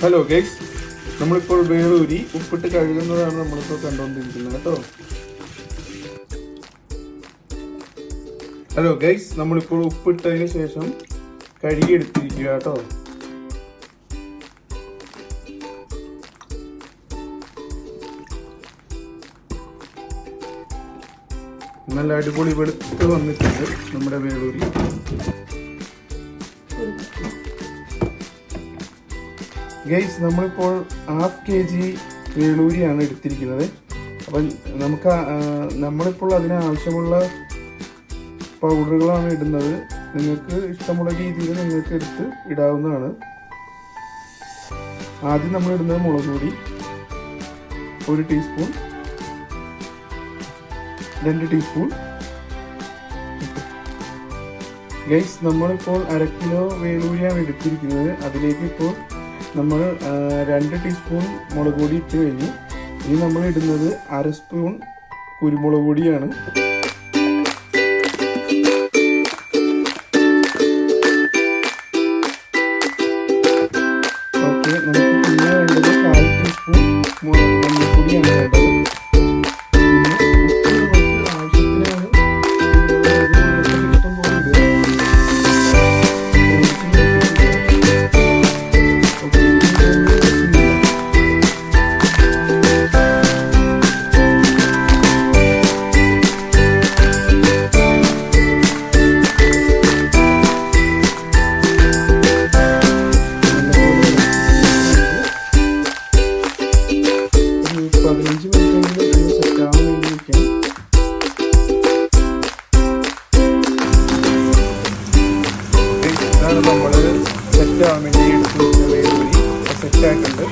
Hello guys, നമ്മളിപ്പോൾ വേളൂരി ഉപ്പിട്ട് കഴുകുന്നതാണ് നമ്മളിപ്പോൾ കണ്ടുകൊണ്ടിരിക്കുന്നത് കേട്ടോ. ഹലോ ഗൈസ്, നമ്മളിപ്പോൾ ഉപ്പിട്ടതിന് ശേഷം കഴുകിയെടുത്തിരിക്കുക കേട്ടോ. നല്ല അടിപൊളി വെളുത്ത് വന്നിട്ടുണ്ട് നമ്മുടെ വേളൂരി. ഗൈസ്, നമ്മളിപ്പോൾ 1/2 kg വേളൂരിയാണ് എടുത്തിരിക്കുന്നത്. അപ്പം നമ്മളിപ്പോൾ അതിന് ആവശ്യമുള്ള പൗഡറുകളാണ് ഇടുന്നത്. നിങ്ങൾക്ക് ഇഷ്ടമുള്ള രീതിയിൽ നിങ്ങൾക്ക് എടുത്ത് ഇടാവുന്നതാണ്. ആദ്യം നമ്മൾ ഇടുന്നത് മുളക് പൊടി 1 ടീസ്പൂൺ, 2 ടീസ്പൂൺ. ഗൈസ്, നമ്മളിപ്പോൾ 1/2 കിലോ വേളൂരിയാണ് എടുത്തിരിക്കുന്നത്. അതിലേക്ക് ഇപ്പോൾ നമ്മൾ 2 ടീസ്പൂൺ മുളക് പൊടി ഇട്ട് കഴിഞ്ഞു. ഇനി നമ്മൾ ഇടുന്നത് 1/2 സ്പൂൺ കുരുമുളക് പൊടിയാണ്. ഓക്കെ, നമുക്ക് പിന്നെ വേണ്ടത് 1/4 ടീസ്പൂൺ മഞ്ഞൾപ്പൊടിയാണ് വേണ്ടത്. നമ്മൾ സെറ്റ് ആവാൻ വേണ്ടി എടുത്ത് വെച്ച വേളൂരി സെറ്റായിട്ടുണ്ട്.